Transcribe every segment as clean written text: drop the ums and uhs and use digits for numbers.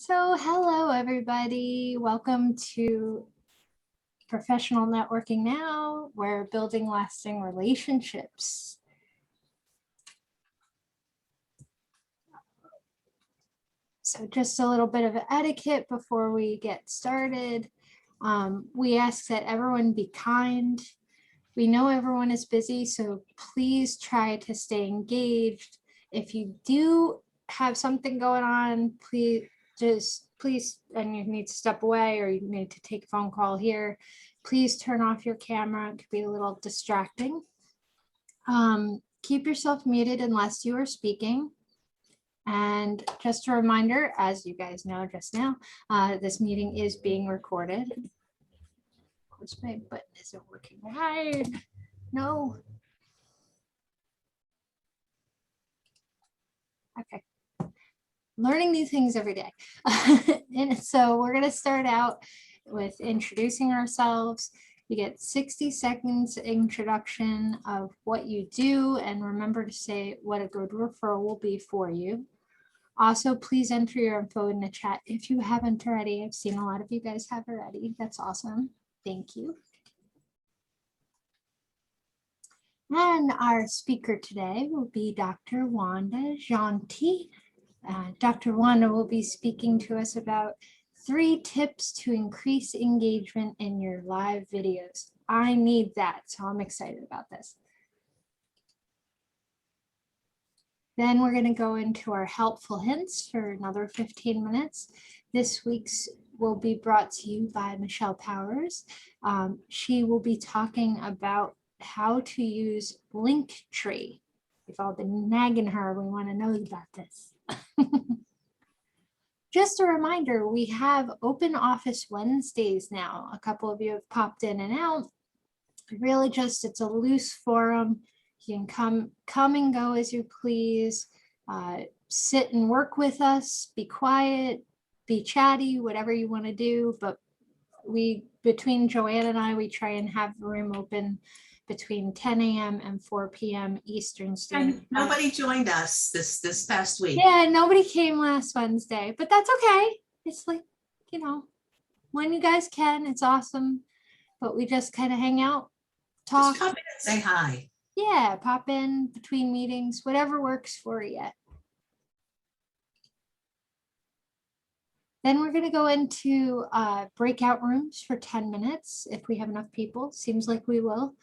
So hello, everybody. Welcome to Professional Networking Now. We're building lasting relationships. So just a little bit of etiquette before we get started. We ask that everyone be kind. We know everyone is busy, so please try to stay engaged. If you do have something going on, please, and you need to step away or you need to take a phone call here, please turn off your camera. It could be a little distracting. Keep yourself muted unless you are speaking. And just a reminder, as you guys know just now, this meeting is being recorded. Of course, my button isn't working right. No. Okay. Learning new things every day. And so we're going to start out with introducing ourselves. You get 60 seconds introduction of what you do, and remember to say what a good referral will be for you. Also, please enter your info in the chat if you haven't already. I've seen a lot of you guys have already. That's awesome. Thank you. And our speaker today will be Dr. Wanda Jeanty. Dr. Wanda will be speaking to us about 3 tips to increase engagement in your live videos. I need that, so I'm excited about this. Then we're going to go into our helpful hints for another 15 minutes. This week's will be brought to you by Michele Powers. She will be talking about how to use Linktree. We've all been nagging her. We want to know about this. Just a reminder, we have open office Wednesdays now. A couple of you have popped in and out. Really just, it's a loose forum. You can come and go as you please. Sit and work with us, be quiet, be chatty, whatever you want to do. But between Joanne and I, we try and have the room open between 10 a.m. and 4 p.m. Eastern Standard Time. Nobody joined us this past week. Yeah, nobody came last Wednesday, but that's okay. It's like, you know, when you guys can, it's awesome. But we just kind of hang out, talk. Just come in and say hi. Yeah, pop in between meetings, whatever works for you. Then we're going to go into breakout rooms for 10 minutes if we have enough people. Seems like we will.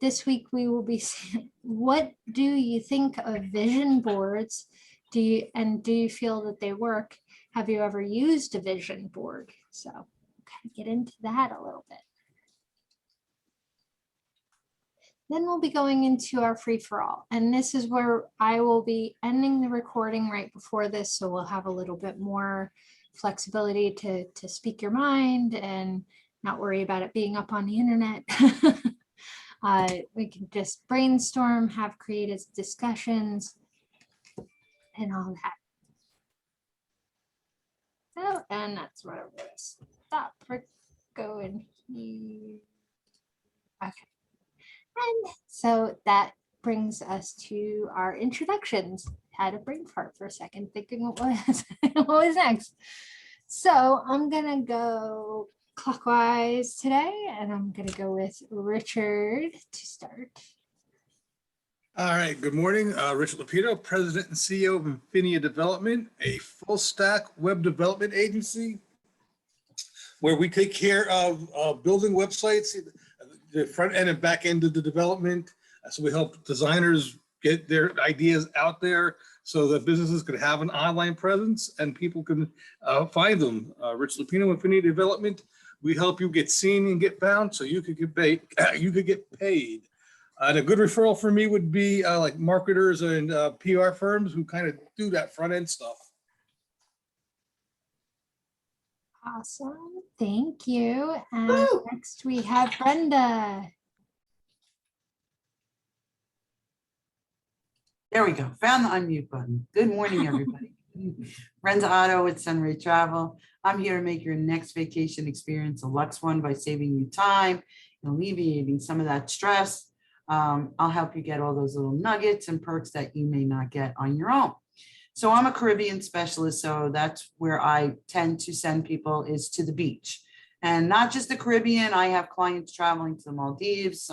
This week we will be saying, what do you think of vision boards? Do you feel that they work? Have you ever used a vision board? So kind of get into that a little bit. Then we'll be going into our free-for-all. And this is where I will be ending the recording right before this. So we'll have a little bit more flexibility to speak your mind and not worry about it being up on the internet. We can just brainstorm, have creative discussions, and all that. So, and that's where I'm going to stop for going here. Okay. And so that brings us to our introductions. Had a brain fart for a second, thinking what was next. So I'm gonna go clockwise today, and I'm gonna go with Richard to start. All right, good morning. Richard Lapito, President and CEO of Infinia Development, a full stack web development agency where we take care of building websites, the front end and back end of the development. So we help designers get their ideas out there so that businesses could have an online presence and people can find them. Rich Lapino, Infinia Development, we help you get seen and get found so you could get paid. And a good referral for me would be like marketers and PR firms who kind of do that front end stuff. Awesome, thank you. And next we have Brenda. There we go, found the unmute button. Good morning, everybody. Brenda Otto with Sunray Travel. I'm here to make your next vacation experience a luxe one by saving you time and alleviating some of that stress. I'll help you get all those little nuggets and perks that you may not get on your own. So I'm a Caribbean specialist, so that's where I tend to send people is to the beach. And not just the Caribbean, I have clients traveling to the Maldives,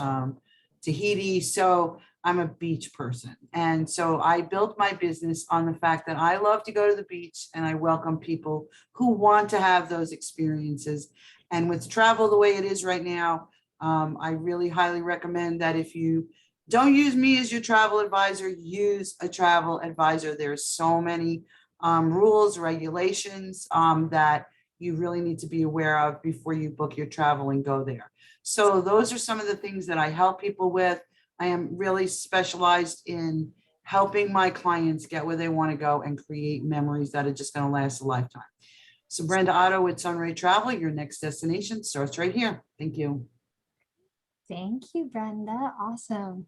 Tahiti. So I'm a beach person. And so I built my business on the fact that I love to go to the beach and I welcome people who want to have those experiences. And with travel the way it is right now, I really highly recommend that if you don't use me as your travel advisor, use a travel advisor. There's so many rules, regulations that you really need to be aware of before you book your travel and go there. So those are some of the things that I help people with. I am really specialized in helping my clients get where they want to go and create memories that are just going to last a lifetime. So Brenda Otto with Sunray Travel, your next destination starts right here. Thank you. Thank you, Brenda. Awesome.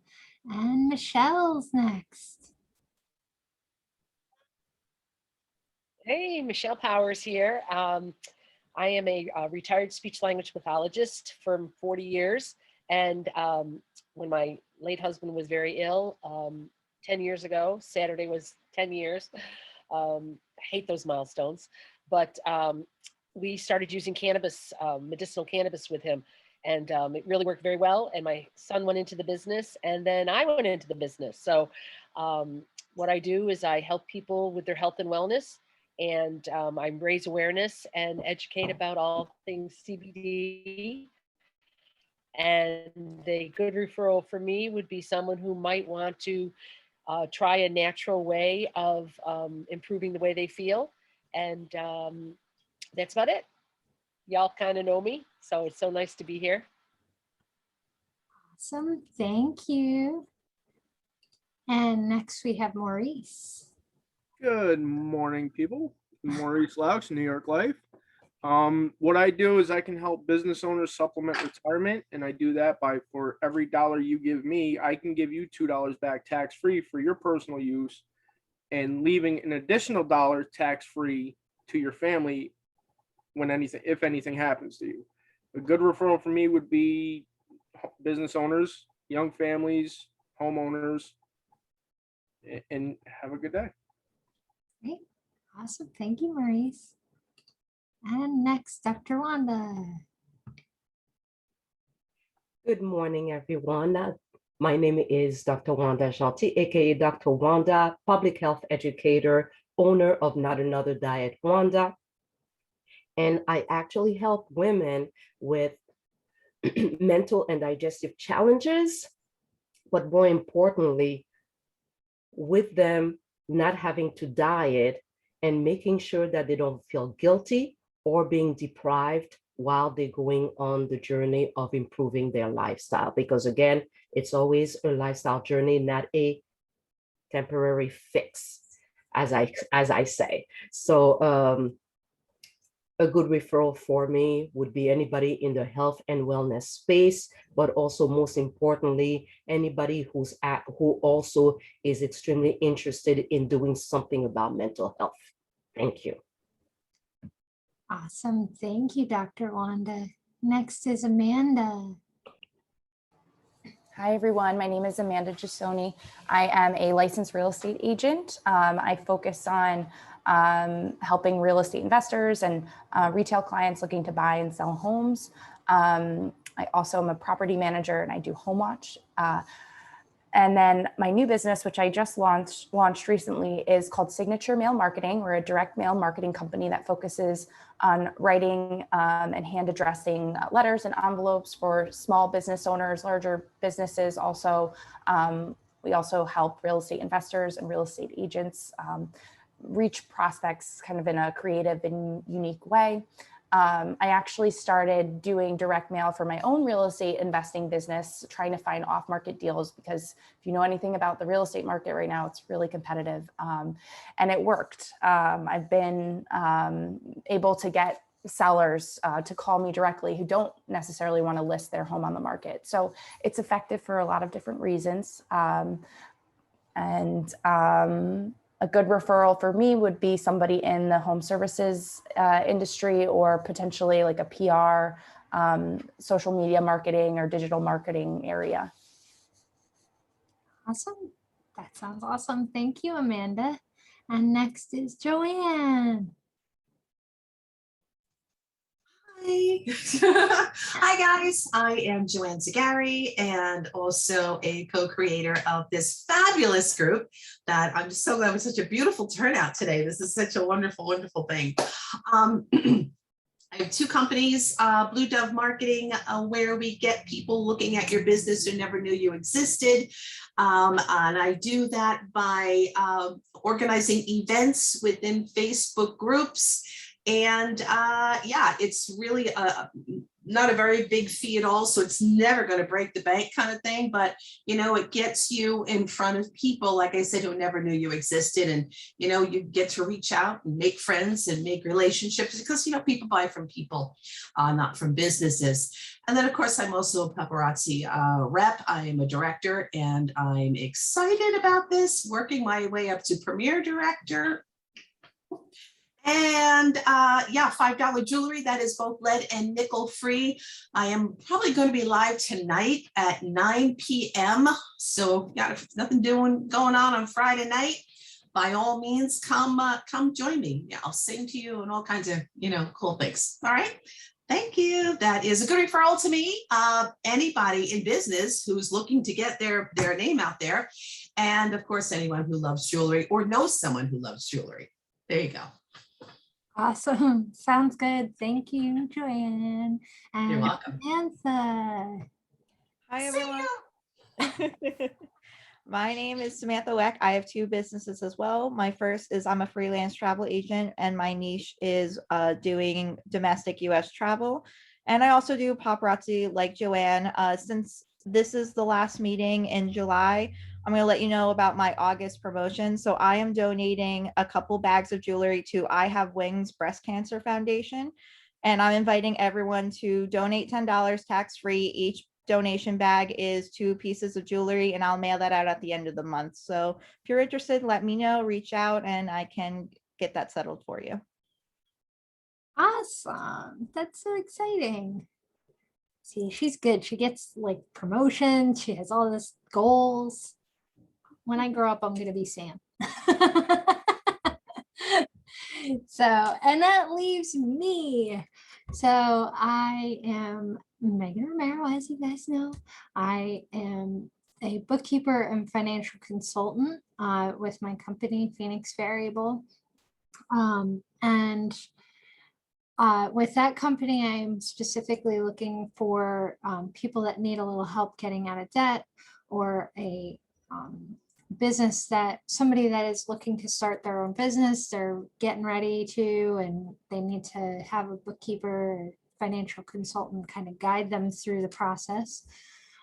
And Michelle's next. Hey, Michele Powers here. I am a retired speech language pathologist from 40 years. And when my late husband was very ill 10 years ago, Saturday was 10 years. I hate those milestones, but we started using cannabis, medicinal cannabis with him. And it really worked very well. And my son went into the business and then I went into the business. So what I do is I help people with their health and wellness, and I raise awareness and educate about all things CBD. And a good referral for me would be someone who might want to try a natural way of improving the way they feel. And that's about it. Y'all kind of know me, so it's so nice to be here. Awesome. Thank you. And next we have Maurice. Good morning, people. Maurice Laux, New York Life. What I do is I can help business owners supplement retirement, and I do that by, for every dollar you give me, I can give you $2 back tax-free for your personal use, and leaving an additional dollar tax-free to your family if anything happens to you. A good referral for me would be business owners, young families, homeowners, and have a good day. Great. Awesome. Thank you, Maurice. And next, Dr. Wanda. Good morning, everyone. My name is Dr. Wanda Jeanty, aka Dr. Wanda, public health educator, owner of Not Another Diet Wanda. And I actually help women with mental and digestive challenges, but more importantly, with them not having to diet and making sure that they don't feel guilty or being deprived while they're going on the journey of improving their lifestyle. Because again, it's always a lifestyle journey, not a temporary fix, as I say. So a good referral for me would be anybody in the health and wellness space, but also most importantly, anybody who also is extremely interested in doing something about mental health. Thank you. Awesome. Thank you, Dr. Wanda. Next is Amanda. Hi, everyone. My name is Amanda Gisoni. I am a licensed real estate agent. I focus on helping real estate investors and retail clients looking to buy and sell homes. I also am a property manager and I do home watch. And then my new business, which I just launched recently, is called Signature Mail Marketing. We're a direct mail marketing company that focuses on writing and hand addressing letters and envelopes for small business owners, larger businesses. Also, we also help real estate investors and real estate agents reach prospects kind of in a creative and unique way. I actually started doing direct mail for my own real estate investing business, trying to find off-market deals, because if you know anything about the real estate market right now, it's really competitive, and it worked. I've been able to get sellers to call me directly who don't necessarily want to list their home on the market. So it's effective for a lot of different reasons. A good referral for me would be somebody in the home services industry, or potentially like a PR, social media marketing or digital marketing area. Awesome. That sounds awesome. Thank you, Amanda. And next is Joanne. Hi. Hi, guys. I am Joanne Zagari and also a co-creator of this fabulous group that I'm just so glad was such a beautiful turnout today. This is such a wonderful, wonderful thing. I have two companies, Blue Dove Marketing, where we get people looking at your business who never knew you existed. And I do that by organizing events within Facebook groups. And yeah, it's really not a very big fee at all. So it's never going to break the bank kind of thing. But, you know, it gets you in front of people, like I said, who never knew you existed. And, you know, you get to reach out and make friends and make relationships because, you know, people buy from people, not from businesses. And then, of course, I'm also a paparazzi rep. I am a director and I'm excited about this, working my way up to premier director. And yeah, $5 jewelry that is both lead and nickel free. I am probably going to be live tonight at 9 p.m. So yeah, if nothing going on Friday night, by all means, come join me. Yeah, I'll sing to you and all kinds of, you know, cool things. All right. Thank you. That is a good referral to me. Anybody in business who's looking to get their name out there. And of course, anyone who loves jewelry or knows someone who loves jewelry. There you go. Awesome. Sounds good. Thank you, Joanne. And You're welcome. Samantha. Hi, everyone. My name is Samantha Weck. I have two businesses as well. My first is I'm a freelance travel agent, and my niche is doing domestic US travel. And I also do paparazzi like Joanne. Since this is the last meeting in July, I'm going to let you know about my August promotion. So I am donating a couple bags of jewelry to I Have Wings Breast Cancer Foundation. And I'm inviting everyone to donate $10 tax-free. Each donation bag is 2 pieces of jewelry, and I'll mail that out at the end of the month. So if you're interested, let me know, reach out, and I can get that settled for you. Awesome. That's so exciting. See, she's good. She gets like promotion. She has all this goals. When I grow up, I'm going to be Sam. So, and that leaves me. So I am Megan Romero, as you guys know. I am a bookkeeper and financial consultant with my company, Phoenix Variable. And with that company, I'm specifically looking for people that need a little help getting out of debt, or a business somebody that is looking to start their own business, they're getting ready to, and they need to have a bookkeeper or financial consultant kind of guide them through the process.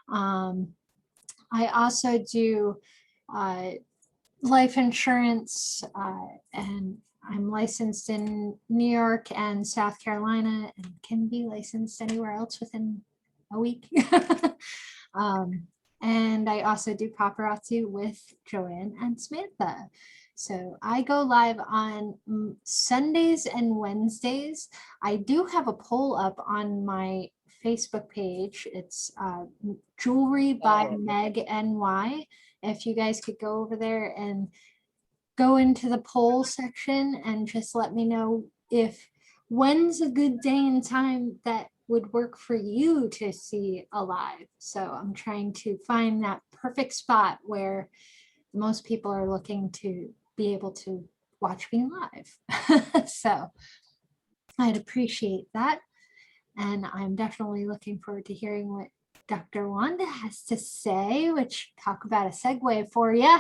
I also do life insurance, and I'm licensed in New York and South Carolina, and can be licensed anywhere else within a week. And I also do paparazzi with Joanne and Samantha. So I go live on Sundays and Wednesdays. I do have a poll up on my Facebook page. It's Jewelry by Meg NY. If you guys could go over there and go into the poll section and just let me know when's a good day and time that would work for you to see a live. So I'm trying to find that perfect spot where most people are looking to be able to watch me live. So I'd appreciate that. And I'm definitely looking forward to hearing what Dr. Wanda has to say, which talk about a segue for you.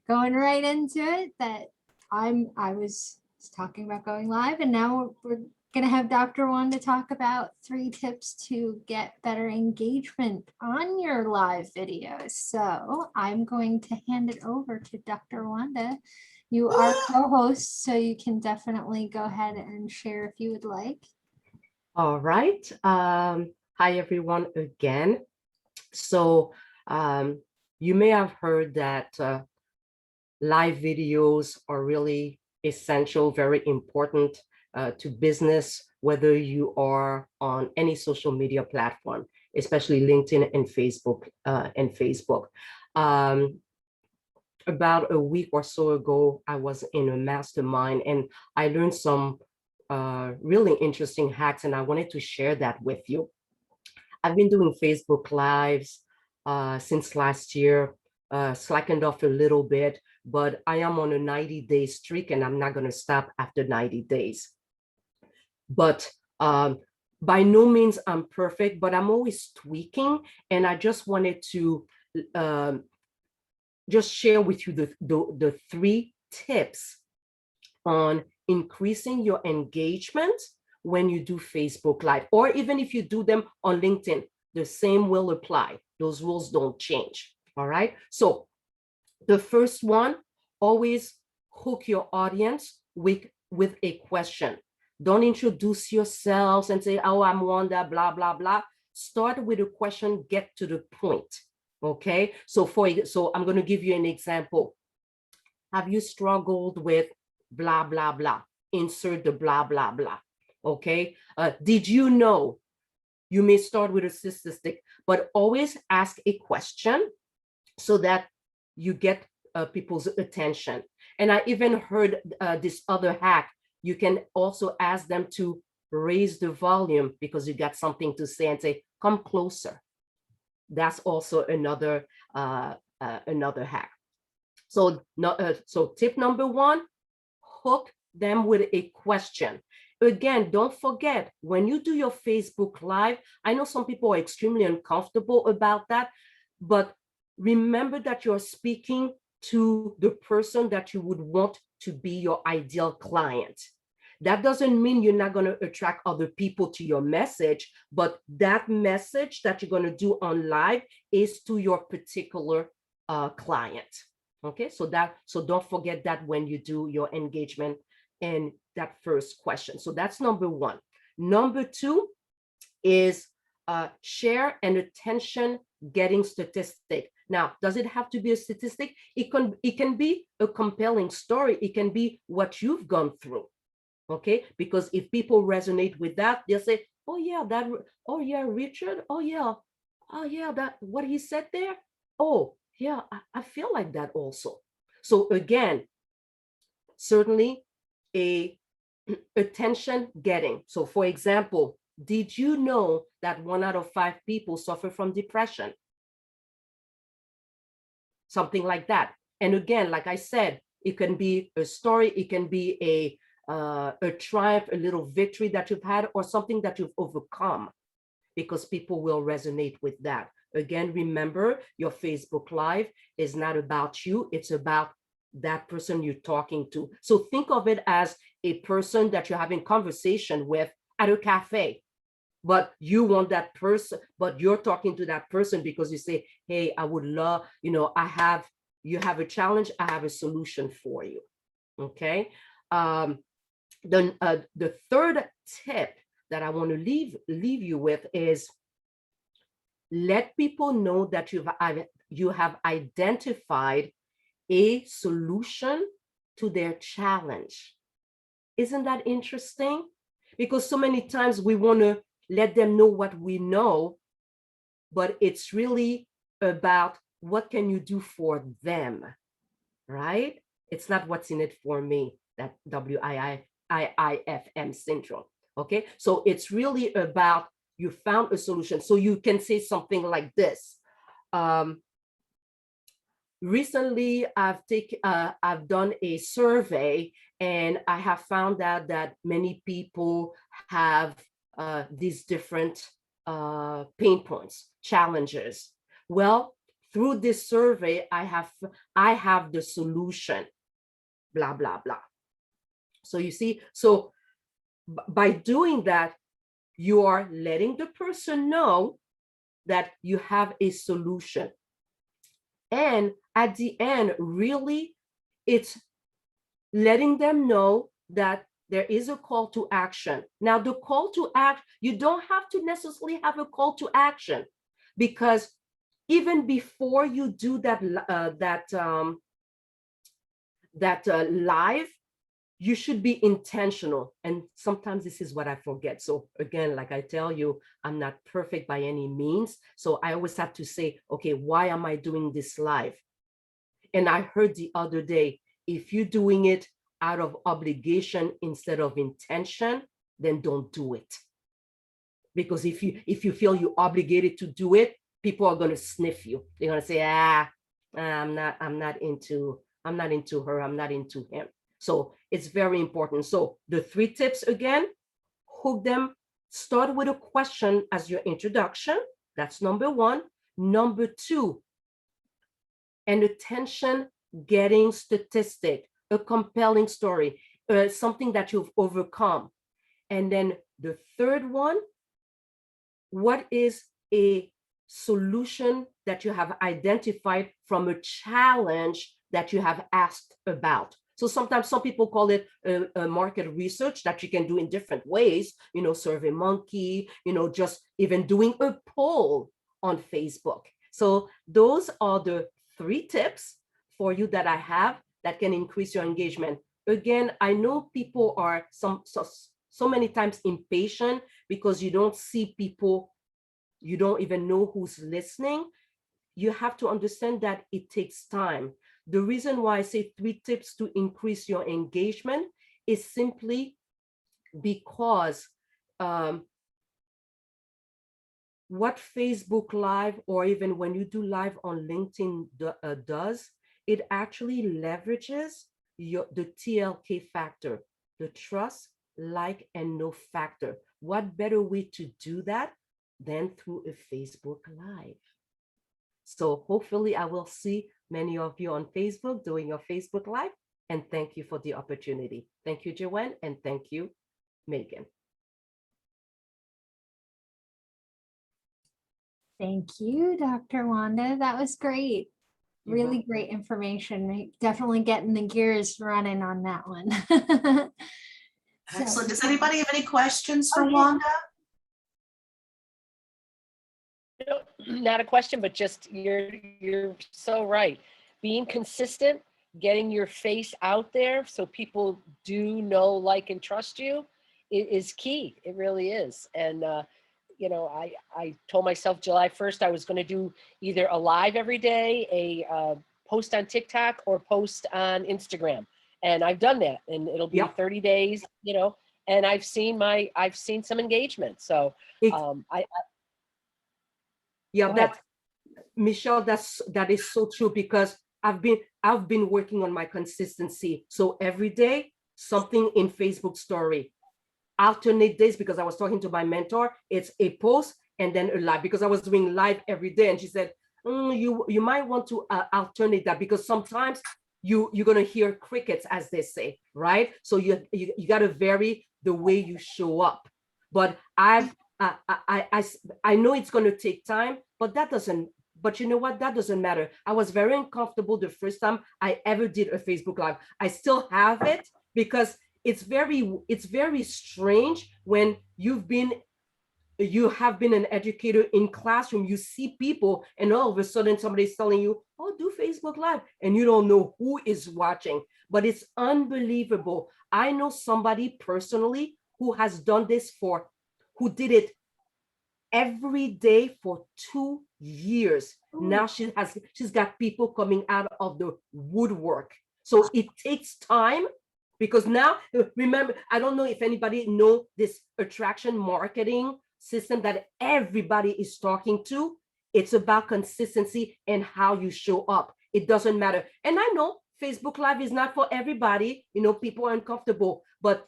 Going right into it, that I was talking about going live, and now we're gonna have Dr. Wanda talk about 3 tips to get better engagement on your live videos. So I'm going to hand it over to Dr. Wanda. You are co-host, so you can definitely go ahead and share if you would like. All right. Hi, everyone, again. So you may have heard that live videos are really essential, very important to business, whether you are on any social media platform, especially LinkedIn and Facebook. about a week or so ago, I was in a mastermind and I learned some really interesting hacks, and I wanted to share that with you. I've been doing Facebook Lives since last year, slackened off a little bit, but I am on a 90-day streak and I'm not going to stop after 90 days. But by no means I'm perfect, but I'm always tweaking. And I just wanted to just share with you the 3 tips on increasing your engagement when you do Facebook Live, or even if you do them on LinkedIn, the same will apply. Those rules don't change. All right. So the first one, always hook your audience with a question. Don't introduce yourselves and say, oh, I'm Wanda, blah, blah, blah. Start with a question, get to the point. Okay. So I'm going to give you an example. Have you struggled with blah, blah, blah? Insert the blah, blah, blah. Okay. Did you know? You may start with a statistic, but always ask a question so that you get people's attention. And I even heard this other hack. You can also ask them to raise the volume because you got something to say and say, come closer. That's also another hack. So tip number 1, hook them with a question. Again, don't forget, when you do your Facebook Live, I know some people are extremely uncomfortable about that, but remember that you're speaking to the person that you would want to be your ideal client. That doesn't mean you're not going to attract other people to your message, but that message that you're going to do on live is to your particular client. Okay, so don't forget that when you do your engagement and that first question. So that's number 1. Number 2 is share an attention getting statistic. Now, does it have to be a statistic? It can be a compelling story. It can be what you've gone through. Okay, because if people resonate with that, they'll say, oh yeah, Richard, oh yeah, that what he said there. Oh yeah, I feel like that also. So again, certainly a attention getting. So for example, did you know that 1 out of 5 people suffer from depression? Something like that. And again, like I said, it can be a story, it can be a triumph, a little victory that you've had, or something that you've overcome, because people will resonate with that. Again, remember, your Facebook Live is not about you, it's about that person you're talking to. So think of it as a person that you're having conversation with at a cafe, but you want that person, but you're talking to that person because you say, hey, I would love, you have a challenge, I have a solution for you. Okay. The third tip that I want to leave you with is let people know that you have identified a solution to their challenge. Isn't that interesting? Because so many times we want to let them know what we know, but it's really about what can you do for them, right? It's not what's in it for me, that WIIFM syndrome. Okay, so it's really about you found a solution. So you can say something like this. Recently, I've done a survey, and I have found out that many people have these different pain points, challenges. Well, through this survey, I have the solution, blah, blah, blah. So you see, so by doing that, you are letting the person know that you have a solution. And at the end, really, it's letting them know that there is a call to action. Now, the call to act, you don't have to necessarily have a call to action, because even before you do that live, you should be intentional. And sometimes this is what I forget. So again, like I tell you, I'm not perfect by any means. So I always have to say, okay, why am I doing this live? And I heard the other day, if you're doing it out of obligation instead of intention, then don't do it. Because if you feel you're obligated to do it, people are going to sniff you. They're going to say, I'm not into her, I'm not into him. So it's very important. So the 3 tips again, hook them, start with a question as your introduction. That's number 1. Number 2, an attention getting statistic, a compelling story, something that you've overcome. And then the 3rd one, what is a solution that you have identified from a challenge that you have asked about? So sometimes some people call it a market research that you can do in different ways, Survey Monkey, just even doing a poll on Facebook. So those are the 3 tips for you that I have that can increase your engagement. Again, I know people are so many times impatient because you don't see people, you don't even know who's listening. You have to understand that it takes time. The reason why I say 3 tips to increase your engagement is simply because what Facebook Live, or even when you do live on LinkedIn does, it actually leverages the TLK factor, the trust, like, and know factor. What better way to do that than through a Facebook Live? So hopefully I will see many of you on Facebook doing your Facebook Live, and thank you for the opportunity. Thank you, Joanne, and thank you, Megan. Thank you, Dr. Wanda. That was great. Really great information. Definitely getting the gears running on that one. Excellent. Does anybody have any questions for Wanda? Not a question, but just you're so right. Being consistent, getting your face out there so people do know, like, and trust you is key. It really is. And I told myself July 1st I was going to do either a live every day, a post on TikTok, or post on Instagram. And I've done that, and it'll be 30 days, and I've seen some engagement. So Michelle, that is so true, because I've been working on my consistency. So every day, something in Facebook story, alternate days, because I was talking to my mentor, it's a post and then a live, because I was doing live every day. And she said, you might want to alternate that, because sometimes you're going to hear crickets, as they say, right? So you got to vary the way you show up. But I know it's going to take time, but you know what? That doesn't matter. I was very uncomfortable the first time I ever did a Facebook Live. I still have it, because it's very strange when you have been an educator in classroom, you see people, and all of a sudden somebody's telling you, oh, do Facebook Live, and you don't know who is watching. But it's unbelievable. I know somebody personally who has done this who did it every day for 2 years. Now she's got people coming out of the woodwork. So it takes time, because now, remember, I don't know if anybody know this attraction marketing system that everybody is talking to. It's about consistency and how you show up. It doesn't matter. And I know Facebook Live is not for everybody. People are uncomfortable, but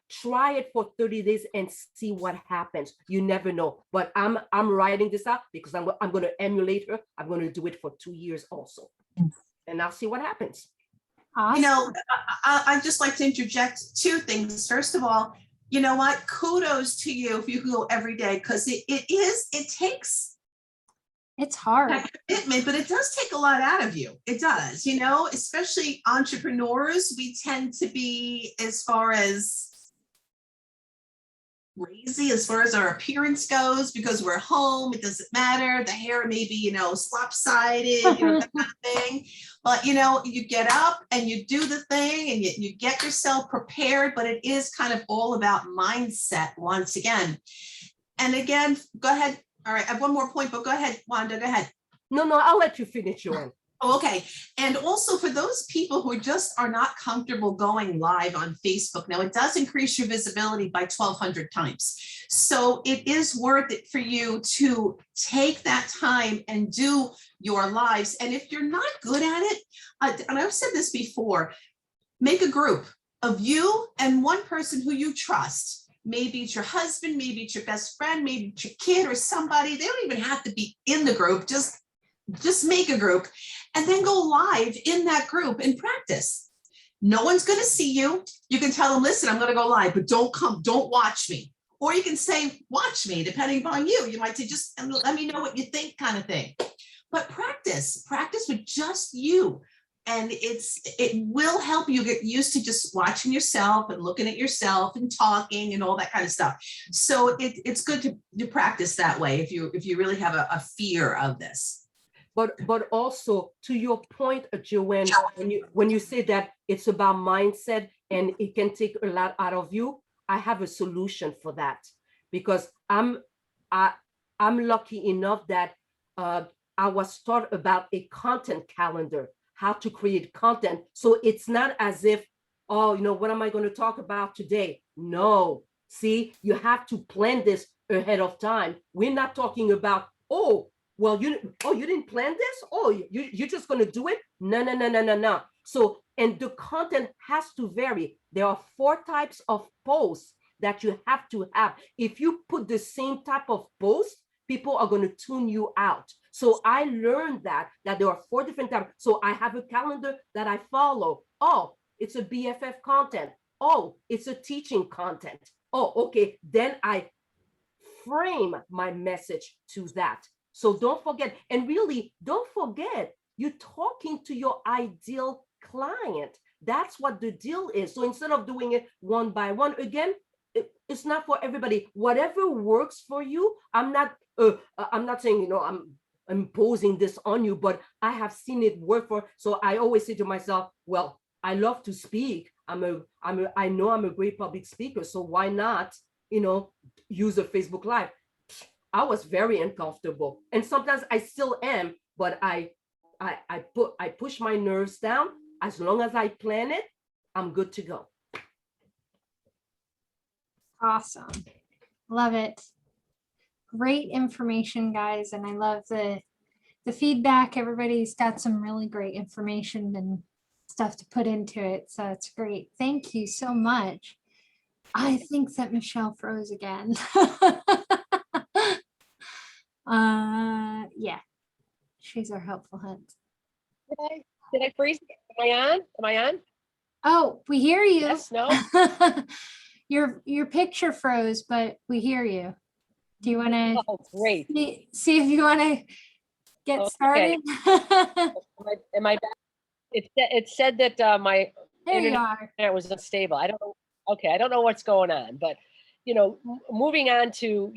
try it for 30 days and see what happens. You never know. But I'm writing this out because I'm going to emulate her. I'm going to do it for 2 years also, and I'll see what happens. Awesome. I'd just like to interject 2 things. First of all, you know what? Kudos to you if you go every day, because it takes. It's hard. That commitment, but it does take a lot out of you. It does, especially entrepreneurs. We tend to be, as far as lazy as far as our appearance goes, because we're home. It doesn't matter. The hair may be, slopsided, that kind of thing. But, you get up and you do the thing, and you get yourself prepared. But it is kind of all about mindset once again. And again, go ahead. All right, I have one more point, but go ahead, Wanda, go ahead. No, I'll let you finish, Joanne. Oh, okay. And also for those people who just are not comfortable going live on Facebook, now it does increase your visibility by 1,200 times. So it is worth it for you to take that time and do your lives. And if you're not good at it, and I've said this before, make a group of you and one person who you trust. Maybe it's your husband, maybe it's your best friend, maybe it's your kid or somebody. They don't even have to be in the group. Just make a group and then go live in that group and practice. No one's going to see you. You can tell them, listen, I'm going to go live, but don't watch me. Or you can say, watch me, depending upon you. You might say, just let me know what you think, kind of thing. But practice with just you. And it will help you get used to just watching yourself and looking at yourself and talking and all that kind of stuff. So it's good to practice that way if you really have a fear of this. But also to your point, Joanne, when you say that it's about mindset and it can take a lot out of you, I have a solution for that, because I'm lucky enough that I was taught about a content calendar, how to create content. So it's not as if, oh, what am I going to talk about today? No, see, you have to plan this ahead of time. We're not talking about, well, you didn't plan this? Oh, you're just going to do it? No. So, and the content has to vary. There are 4 types of posts that you have to have. If you put the same type of post, people are going to tune you out. So I learned that there are 4 different types. So I have a calendar that I follow. Oh, it's a BFF content. Oh, it's a teaching content. Oh, okay. Then I frame my message to that. So don't forget, and really don't forget, you're talking to your ideal client. That's what the deal is. So instead of doing it one by one, again, it's not for everybody. Whatever works for you. I'm not saying, I'm imposing this on you, but I have seen it work so I always say to myself, well, I love to speak. I know I'm a great public speaker. So why not, use a Facebook Live? I was very uncomfortable, and sometimes I still am, but I push my nerves down. As long as I plan it, I'm good to go. Awesome. Love it. Great information, guys. And I love the feedback. Everybody's got some really great information and stuff to put into it. So it's great. Thank you so much. I think that Michele froze again. Yeah, she's our helpful hint. Did I freeze? Am I on? Oh, we hear you. Yes, no? Your picture froze, but we hear you. Do you want to great. see if you want to get started? Am I back? It said that my There you internet are. was unstable. I don't know. Okay, I don't know what's going on, but moving on to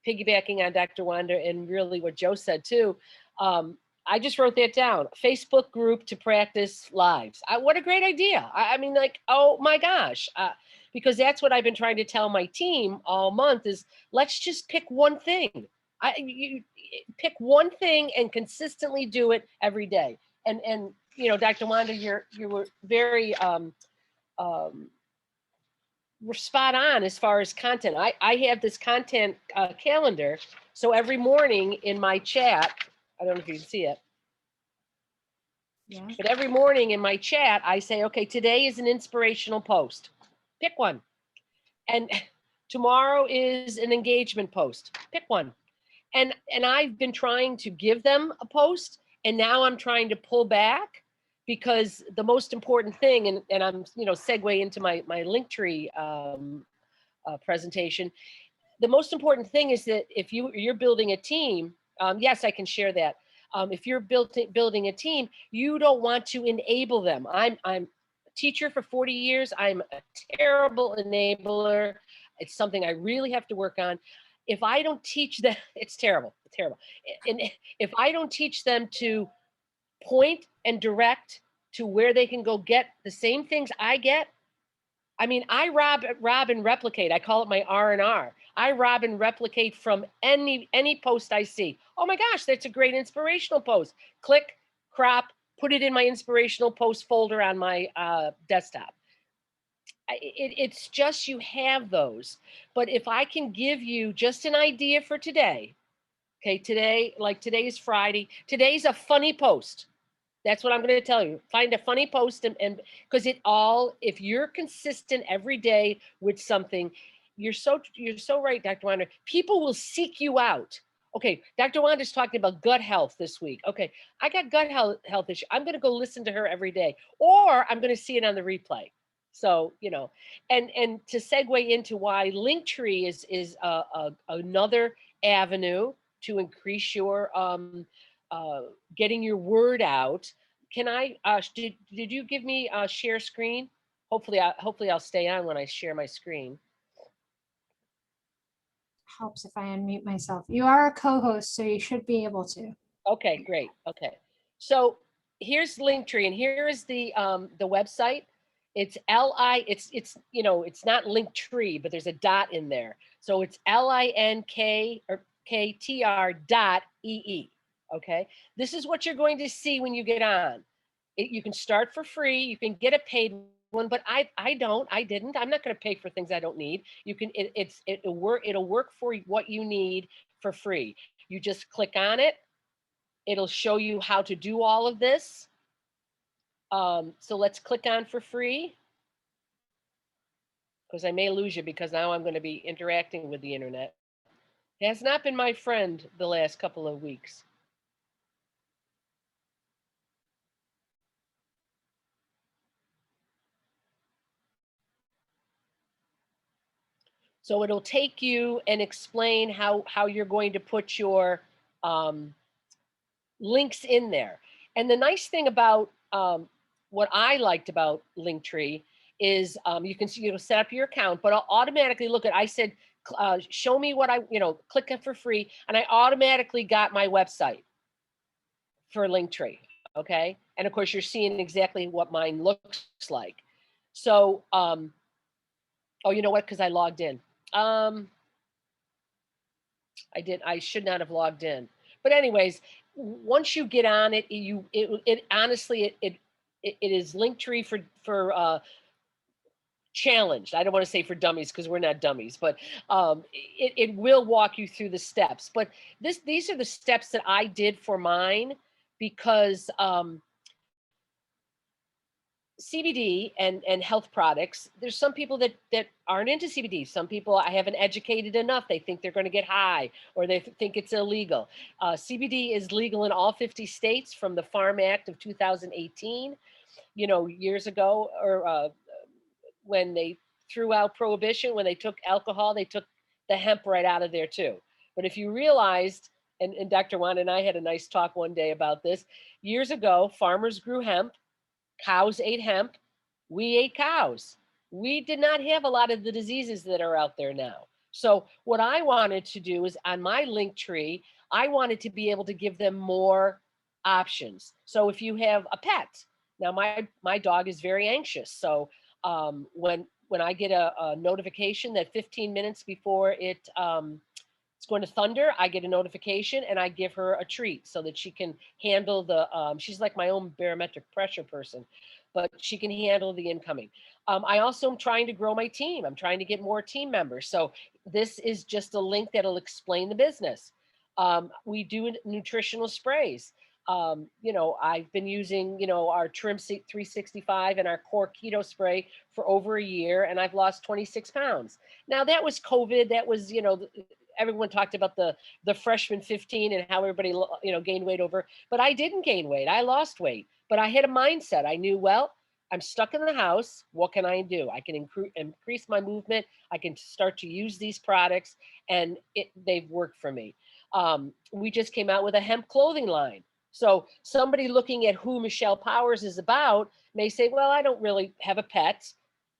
piggybacking on Dr. Wanda and really what Joe said too. I just wrote that down. Facebook group to practice lives. What a great idea. I mean, like, oh my gosh. Because that's what I've been trying to tell my team all month is let's just pick one thing. You pick one thing and consistently do it every day. And Dr. Wanda, you were very we're spot on as far as content. I have this content calendar. So every morning in my chat, I don't know if you can see it. Yeah. But every morning in my chat, I say, okay, today is an inspirational post. Pick one. And tomorrow is an engagement post. Pick one. And I've been trying to give them a post, and now I'm trying to pull back because the most important thing, and I'm, segue into my Linktree presentation. The most important thing is that if you're building a team, yes, I can share that. If you're building a team, you don't want to enable them. I'm a teacher for 40 years. I'm a terrible enabler. It's something I really have to work on. If I don't teach them, it's terrible. It's terrible. And if I don't teach them to point and direct to where they can go get the same things I get, I mean, I rob and replicate. I call it my R&R. I rob and replicate from any post I see. Oh my gosh, that's a great inspirational post. Click, crop, put it in my inspirational post folder on my desktop. It's just, you have those. But if I can give you just an idea for today, okay, today, like today is Friday, today's a funny post. That's what I'm going to tell you. Find a funny post, and because if you're consistent every day with something, you're so right, Dr. Wanda. People will seek you out. Okay, Dr. Wanda's talking about gut health this week. Okay, I got gut health issue. I'm going to go listen to her every day, or I'm going to see it on the replay. So, and to segue into why Linktree is another avenue to increase your getting your word out. Can I, did you give me a share screen? Hopefully I'll stay on when I share my screen. Helps if I unmute myself. You are a co-host, so you should be able to. Okay, great. Okay. So here's Linktree, and here is the website. It's it's not Linktree, but there's a dot in there. So it's LINK/KTR.ee. Okay. This is what you're going to see when you get on. You can start for free. You can get a paid one, but I'm not going to pay for things I don't need. You can, it'll work for what you need for free. You just click on it. It'll show you how to do all of this. So let's click on for free, because I may lose you, because now I'm going to be interacting with the internet. It has not been my friend the last couple of weeks. So it'll take you and explain how you're going to put your links in there. And the nice thing about what I liked about Linktree is you can set up your account, but I'll automatically look at, I said, show me what click it for free. And I automatically got my website for Linktree. Okay. And of course you're seeing exactly what mine looks like. So, oh, you know what? Cause I logged in. I should not have logged in. But anyways, once you get on it, it honestly, it is Linktree for challenged. I don't want to say for dummies, because we're not dummies, but it will walk you through the steps. But these are the steps that I did for mine, because CBD and health products, there's some people that aren't into CBD. Some people I haven't educated enough. They think they're going to get high, or they think it's illegal. CBD is legal in all 50 states from the Farm Act of 2018. Years ago, or when they threw out prohibition, when they took alcohol, they took the hemp right out of there too. But if you realized, and Dr. Wanda and I had a nice talk one day about this, years ago, farmers grew hemp. Cows ate hemp. We ate cows. We did not have a lot of the diseases that are out there now. So what I wanted to do is, on my Linktree, I wanted to be able to give them more options. So if you have a pet, now my dog is very anxious. So when I get a notification that 15 minutes before it's going to thunder, I get a notification and I give her a treat so that she can handle the, she's like my own barometric pressure person, but she can handle the incoming. I also am trying to grow my team. I'm trying to get more team members. So this is just a link that'll explain the business. We do nutritional sprays. I've been using, our Trim 365 and our Core Keto spray for over a year, and I've lost 26 pounds. Now that was COVID. That was, everyone talked about the freshman 15 and how everybody, gained weight over, but I didn't gain weight. I lost weight, but I had a mindset. I knew, well, I'm stuck in the house. What can I do? I can increase my movement. I can start to use these products, and they've worked for me. We just came out with a hemp clothing line. So somebody looking at who Michele Powers is about may say, well, I don't really have a pet,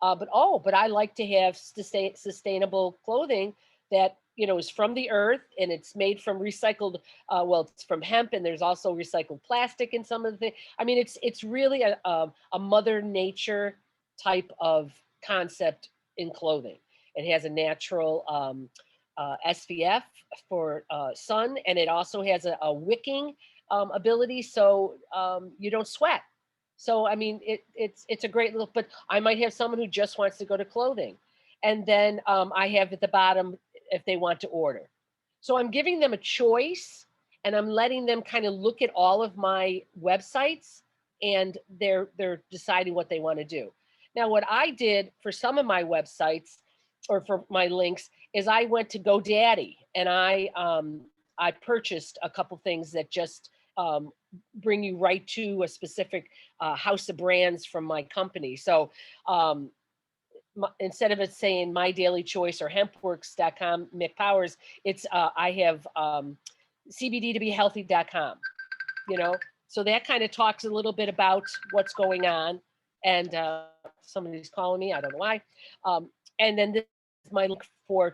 but I like to have sustainable clothing that, is from the earth, and it's made from recycled, it's from hemp, and there's also recycled plastic in some of the things. I mean, it's really a Mother Nature type of concept in clothing. It has a natural SPF for sun, and it also has a wicking ability, so you don't sweat. So I mean, it's a great little. But I might have someone who just wants to go to clothing, and then I have at the bottom if they want to order. So I'm giving them a choice, and I'm letting them kind of look at all of my websites, and they're deciding what they want to do. Now, what I did for some of my websites or for my links is I went to GoDaddy, and I purchased a couple things that just bring you right to a specific house of brands from my company. So instead of it saying My Daily Choice or hempworks.com, Mick Powers, it's I have cbdtobehealthy.com, you know, so that kind of talks a little bit about what's going on. And somebody's calling me, I don't know why. And then this is my link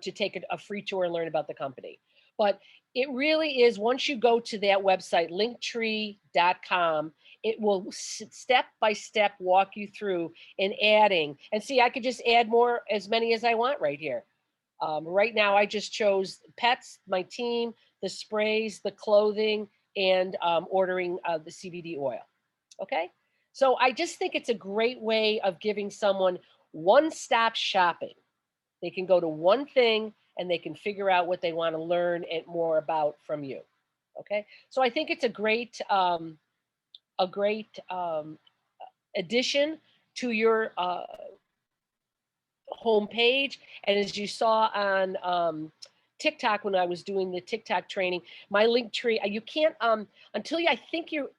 to take a free tour and learn about the company. But it really is, once you go to that website, Linktree.com, it will step by step walk you through and adding. And see, I could just add more, as many as I want right here. Right now, I just chose pets, my team, the sprays, the clothing, and ordering the CBD oil. Okay. So I just think it's a great way of giving someone one-stop shopping. They can go to one thing and they can figure out what they want to learn and more about from you. Okay. So I think it's a great addition to your homepage. And as you saw on TikTok, when I was doing the TikTok training, my Linktree, you can't until you, I think you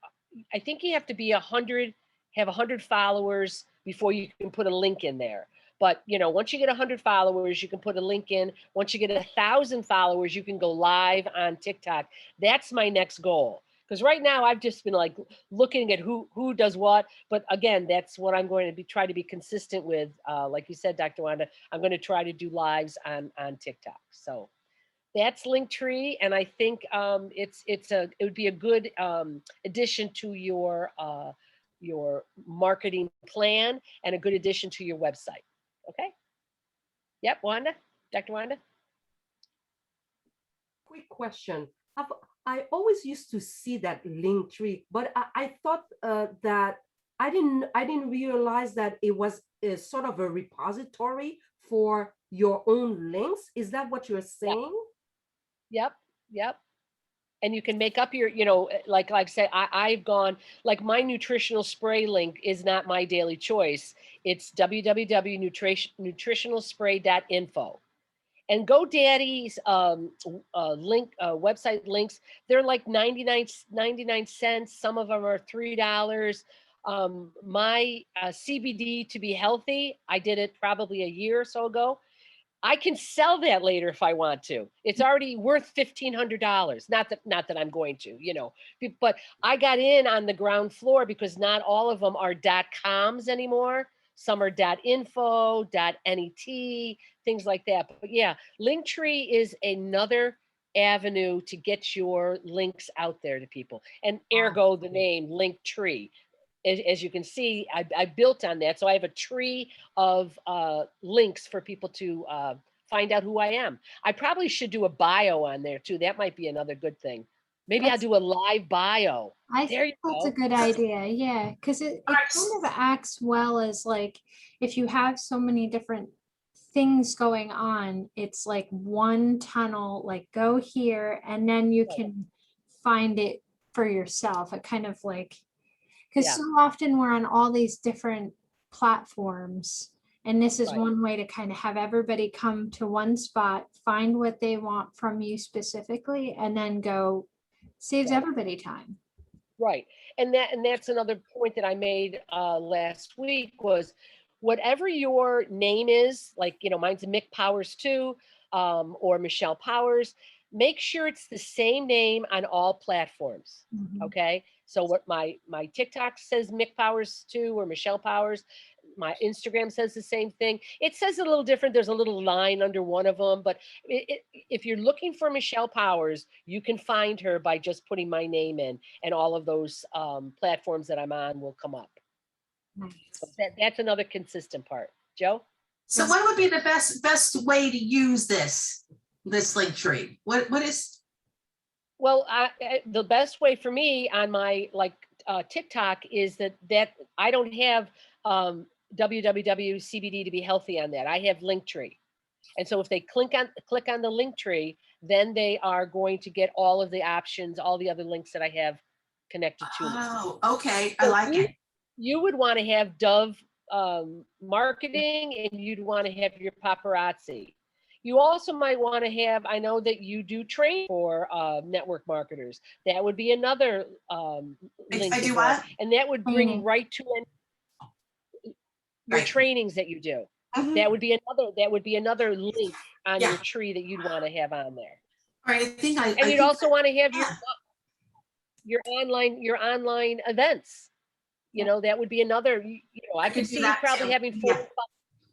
have to be have 100 followers before you can put a link in there. But you know, once you get 100 followers, you can put a link in. Once you get 1,000 followers, you can go live on TikTok. That's my next goal. Because right now I've just been like looking at who does what. But again, that's what I'm going to try to be consistent with. Like you said, Dr. Wanda, I'm going to try to do lives on TikTok. So that's Linktree, and I think it would be a good addition to your marketing plan and a good addition to your website. Okay. Yep, Wanda, Dr. Wanda. Quick question. I always used to see that Linktree, but I thought that I didn't realize that it was sort of a repository for your own links. Is that what you're saying? Yep. And you can make up your, you know, like I said, I've gone, like my nutritional spray link is not My Daily Choice. It's www.nutritionalspray.info. And GoDaddy's website links, they're like 99 cents. Some of them are $3. My CBD to be healthy, I did it probably a year or so ago. I can sell that later if I want to. It's already worth $1,500. Not that I'm going to, you know, but I got in on the ground floor because not all of them are .coms anymore. Some are .info, .net, things like that. But yeah, Linktree is another avenue to get your links out there to people. And ergo the name Linktree. As you can see, I built on that. So I have a tree of links for people to find out who I am. I probably should do a bio on there too. That might be another good thing. Maybe I'll do a live bio. I think that's a good idea. Yeah, because it kind of acts well as like, if you have so many different things going on, it's like one tunnel, like go here and then you can find it for yourself. It kind of like, because so often we're on all these different platforms, and this is one way to kind of have everybody come to one spot, find what they want from you specifically, and then go. Saves everybody time. Right. And that's another point that I made last week was whatever your name is, like, you know, mine's Mick Powers too, or Michele Powers, make sure it's the same name on all platforms. Okay. So what my TikTok says Mick Powers too, or Michele Powers. My Instagram says the same thing. It says a little different. There's a little line under one of them, but if you're looking for Michele Powers, you can find her by just putting my name in, and all of those platforms that I'm on will come up. Nice. So that's another consistent part. Joe? So what would be the best way to use this Linktree? What is? Well, the best way for me on my TikTok is that I don't have www.cbd to be healthy on that. I have Linktree. And so if they click on the Linktree, then they are going to get all of the options, all the other links that I have connected to me. Oh, okay. I So like it. You would want to have Dove marketing, and you'd want to have your paparazzi. You also might want to have, I know that you do train for network marketers. That would be another link. I as do well. what? And that would bring Training. right to your Right. trainings that you do. Mhm. That would be another link on Yeah. your tree that you'd want to have on there. All right. I think I. And you'd also want to have yeah. your online events. You know, that would be another, I could could do see you that probably too. having Yeah.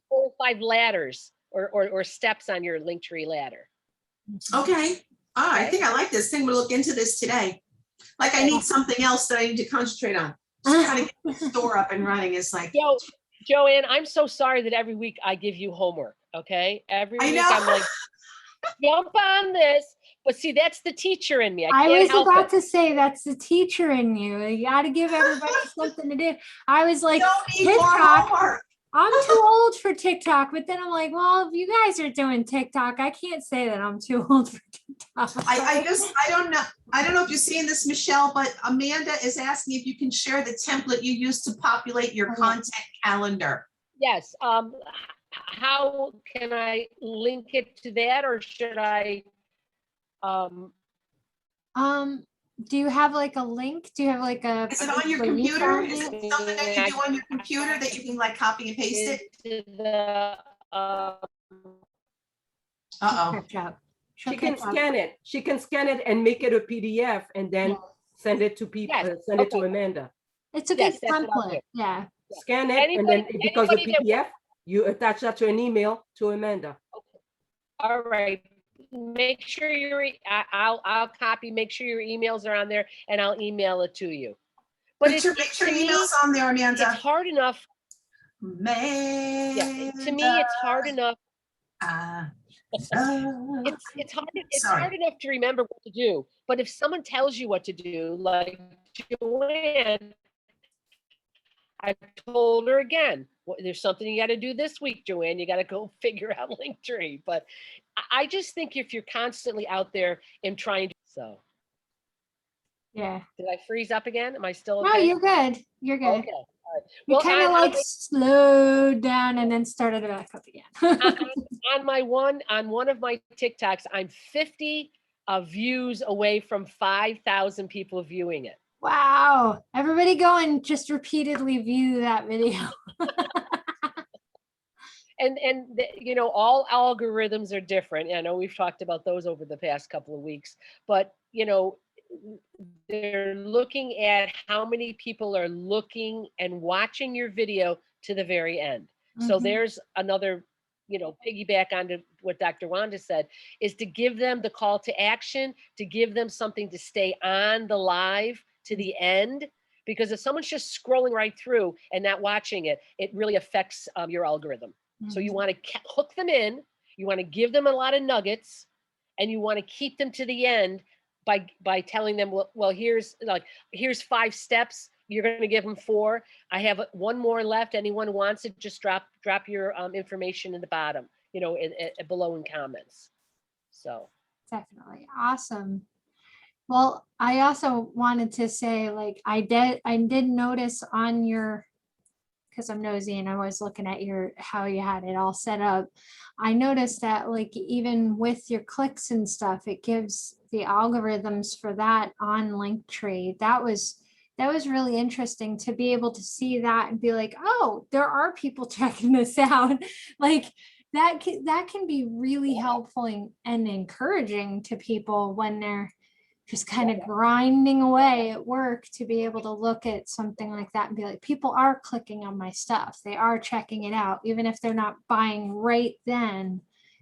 4 or 5 ladders or steps on your Linktree ladder. Okay. Oh, I Okay. think I like this thing. We'll look into this today. Like I need something else that I need to concentrate on. Just trying to get the store up and running is like. Joanne, I'm so sorry that every week I give you homework. Okay. Every I week know. I'm like, jump on this. But see, that's the teacher in me. I I can't was help about it. to say that's the teacher in you. You got to give everybody something to do. I was like, Don't need more TikTok. homework. I'm too old for TikTok, but then I'm like, well, if you guys are doing TikTok, I can't say that I'm too old for TikTok. I don't know. I don't know if you're seeing this, Michelle, but Amanda is asking if you can share the template you use to populate your Okay. content calendar. Yes. How can I link it to that, or should I? Do you have like a link? Do you have like a? Is it on your where you computer? found Is it? it something that you do on your computer that you can like copy and paste it? Into the, Uh-oh. Catch up. She She'll can catch up. scan it. She can scan it and make it a PDF and then Yeah. send it to people, Yes, send it to okay. Amanda. It's a Yes, good that's what I'll do. template. Yeah. Scan it and then Anybody- because the anybody that PDF, you attach that to an email to Amanda. All right. Make sure I'll copy, make sure your emails are on there, and I'll email it to you. But Make sure to me, email's on there, it's Amanda. hard enough. Amanda. To me, it's hard enough. It's hard. It's Sorry. hard enough to remember what to do. But if someone tells you what to do, like Joanne, I told her again, there's something you got to do this week, Joanne. You got to go figure out Linktree. But I just think if you're constantly out there and trying to, so. Yeah. Did I freeze up again? Am I still okay? No, you're good. You're good. Okay. All right. You Well, kind of like slowed down and then started it back up again. on one of my TikToks, I'm 50 views away from 5,000 people viewing it. Wow. Everybody go and just repeatedly view that video. And all algorithms are different. I know we've talked about those over the past couple of weeks, but they're looking at how many people are looking and watching your video to the very end. So Mhm. there's another, piggyback onto what Dr. Wanda said, is to give them the call to action, to give them something to stay on the live to the end. Because if someone's just scrolling right through and not watching it, it really affects your algorithm. So you want to hook them in, you want to give them a lot of nuggets, and you want to keep them to the end by telling them, well, here's 5 steps. You're going to give them 4. I have 1 more left. Anyone wants it, just drop your information in the bottom, below in comments. So Definitely. Awesome. Well, I also wanted to say, like, I did notice on your, because I'm nosy and I was looking at how you had it all set up. I noticed that, like, even with your clicks and stuff, it gives the algorithms for that on Linktree. That was really interesting to be able to see that and be like, oh, there are people checking this out. Like that can be really helpful and encouraging to people when they're just kind of grinding away at work, to be able to look at something like that and be like, people are clicking on my stuff. They are checking it out. Even if they're not buying right then,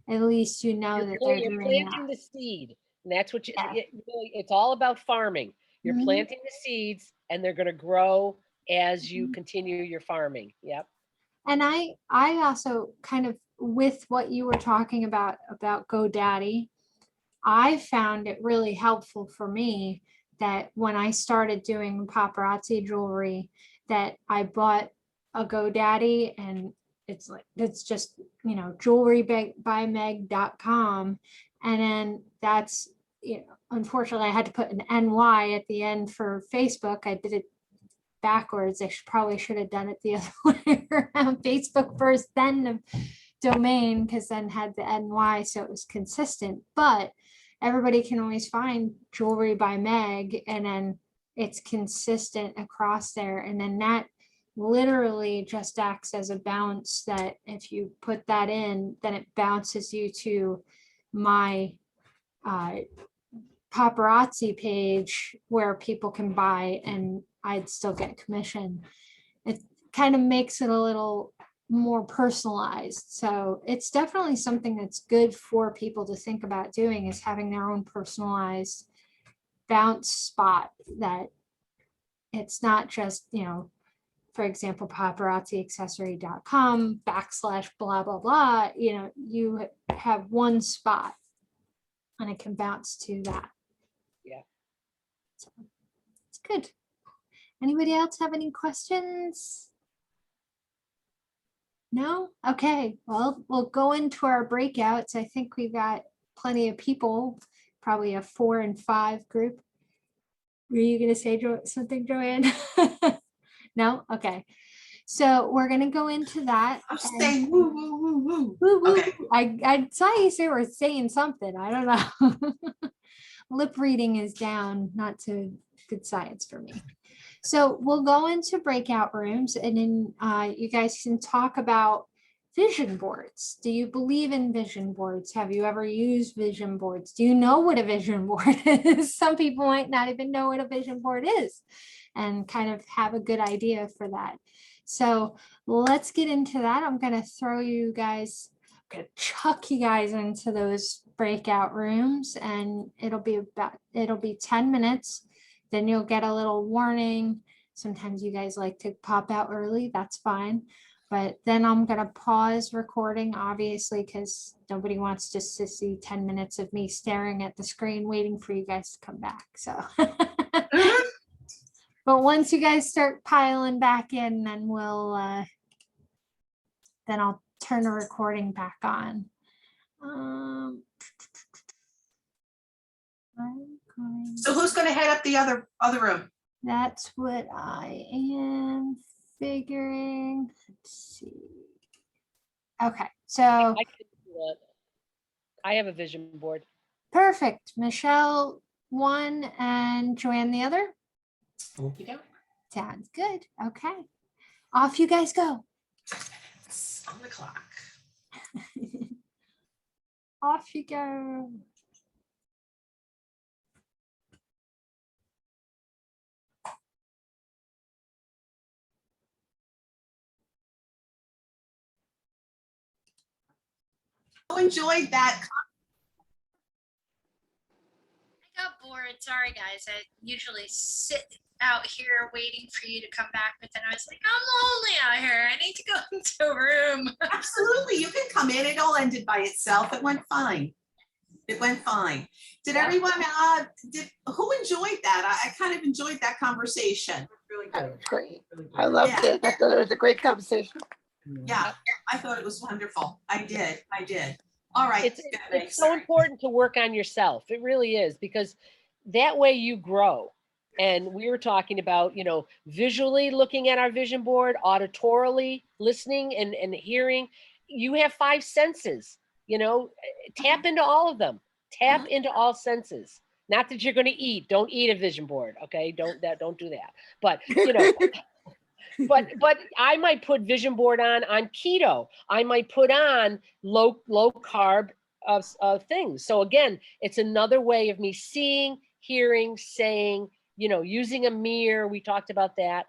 at least that they're you're doing planting that. the seed. And that's what it's all about farming. You're Mhm. planting the seeds and they're going to grow as you continue your farming. Yep. And I also kind of, with what you were talking about GoDaddy, I found it really helpful for me that when I started doing paparazzi jewelry, that I bought a GoDaddy, and it's just, jewelrybymeg.com. And then that's, unfortunately I had to put an NY at the end for Facebook. I did it backwards. I probably should have done it the other way around. Facebook first, then the domain, because then had the NY, so it was consistent. But everybody can always find Jewelry by Meg, and then it's consistent across there. And then that literally just acts as a bounce, that if you put that in, then it bounces you to my paparazzi page where people can buy, and I'd still get commission. It kind of makes it a little more personalized. So it's definitely something that's good for people to think about doing, is having their own personalized bounce spot, that it's not just, for example, paparazziaccessory.com / blah, blah, blah. You have one spot and it can bounce to that. Yeah. So it's good. Anybody else have any questions? No? Okay, well, we'll go into our breakouts. I think we've got plenty of people, probably a 4 and 5 group. Were you going to say something, Joanne? No? Okay. So we're going to go into that. I'm saying woo, woo, woo, woo. Woo, woo. Okay. I saw you say we're saying something. I don't know. Lip reading is down, not so good science for me. So we'll go into breakout rooms, and then you guys can talk about vision boards. Do you believe in vision boards? Have you ever used vision boards? Do you know what a vision board is? Some people might not even know what a vision board is, and kind of have a good idea for that. So let's get into that. I'm going to throw you guys, I'm going to chuck you guys into those breakout rooms, and it'll be 10 minutes. Then you'll get a little warning. Sometimes you guys like to pop out early, that's fine. But then I'm going to pause recording, obviously, because nobody wants just to see 10 minutes of me staring at the screen waiting for you guys to come back. So, but once you guys start piling back in, then then I'll turn the recording back on. So who's going to head up the other room? That's what I am figuring. Let's see. Okay, so I can do that. I have a vision board. perfect. Michelle one and Joanne the other. Okey-doke. Sounds good. Okay, off you guys go. It's on the clock. Off you go. Who enjoyed that? I got bored. Sorry, guys. I usually sit out here waiting for you to come back, but then I was like, I'm lonely out here. I need to go into a room. Absolutely, you can come in. It all ended by itself. It went fine. It went fine. Did everyone? Who enjoyed that? I kind of enjoyed that conversation. Really That good. was great. I loved it. I thought it was a great conversation. Yeah, I thought it was wonderful. I did. All right. It's so important to work on yourself. It really is, because that way you grow. And we were talking about, visually looking at our vision board, auditorily listening and hearing. You have 5 senses, tap into all of them. Tap into all senses. Not that you're going to eat. Don't eat a vision board. Okay. Don't do that. But, but I might put vision board on keto. I might put on low carb things. So again, it's another way of me seeing, hearing, saying, using a mirror. We talked about that,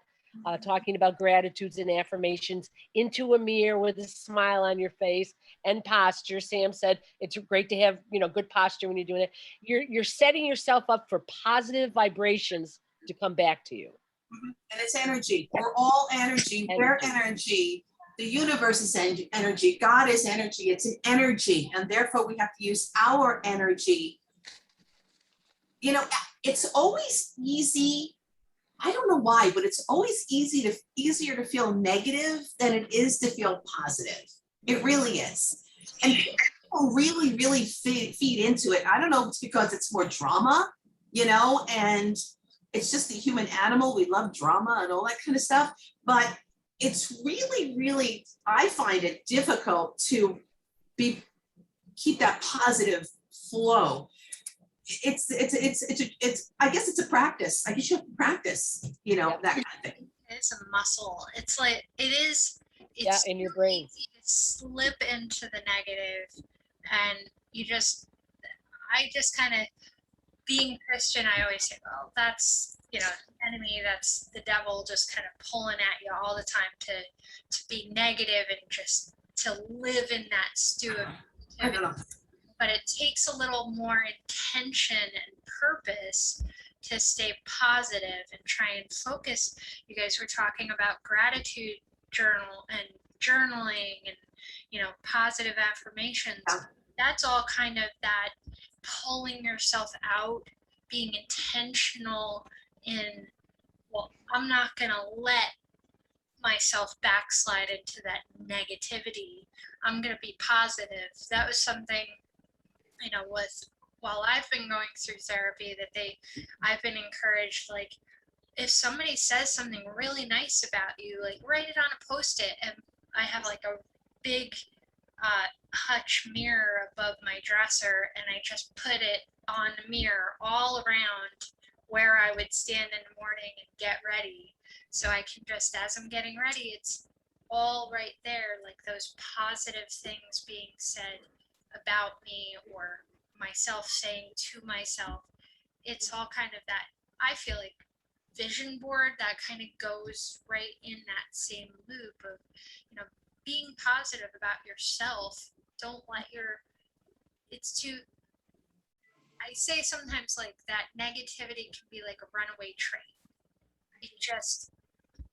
talking about gratitudes and affirmations into a mirror with a smile on your face, and posture. Sam said it's great to have, good posture when you're doing it. You're setting yourself up for positive vibrations to come back to you. And it's energy. We're all energy. We're energy. The universe is energy. God is energy. It's an energy. And therefore we have to use our energy you know, it's always easy. I don't know why, but it's always easier to feel negative than it is to feel positive. It really is. And people really, really feed into it. I don't know if it's because it's more drama, you know, and it's just the human animal. We love drama and all that kind of stuff. But it's really, really, I find it difficult to keep that positive flow. It's I guess it's a practice. I guess you have to practice, you know, that kind of thing. It's a muscle. It's like it's in your brain. easy to slip into the negative, and I just kind of, being Christian, I always say, well, that's, you know, enemy, that's the devil just kind of pulling at you all the time to be negative and just to live in that stew of I don't know. but it takes a little more intention and purpose to stay positive and try and focus. You guys were talking about gratitude journal and journaling and, you know, positive affirmations. Yeah. That's all kind of that pulling yourself out, being intentional in, well, I'm not going to let myself backslide into that negativity. I'm going to be positive. That was something, you know, while I've been going through therapy, I've been encouraged, like, if somebody says something really nice about you, like, write it on a Post-it. And I have like a big hutch mirror above my dresser, and I just put it on the mirror all around where I would stand in the morning and get ready. So I can just, as I'm getting ready, it's all right there, like those positive things being said about me or myself saying to myself. It's all kind of that, I feel like, vision board that kind of goes right in that same loop of, you know, being positive about yourself. Don't let I say sometimes, like, that negativity can be like a runaway train. It just,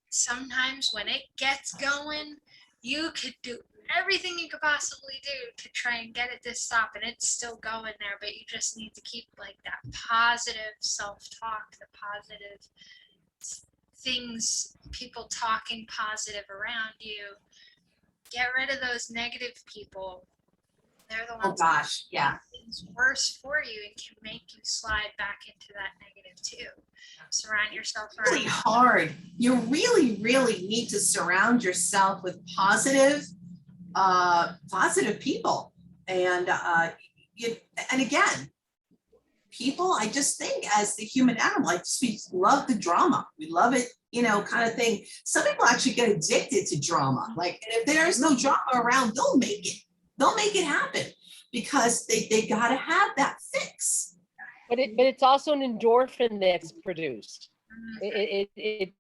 sometimes when it gets going, you could do everything you could possibly do to try and get it to stop, and it's still going there, but you just need to keep like that positive self-talk, the positive things, people talking positive around you. Get rid of those negative people. They're the ones Oh gosh, yeah. that make things worse for you and can make you slide back into that negative too. Surround yourself Really hard. You really, really need to surround yourself with positive people. And and again, people, I just think, as the human animal, we love the drama. We love it, you know, kind of thing. Some people actually get addicted to drama. Like, and if there's no drama around, they'll make it happen, because they gotta have that fix. But it's also an endorphin that's produced. It's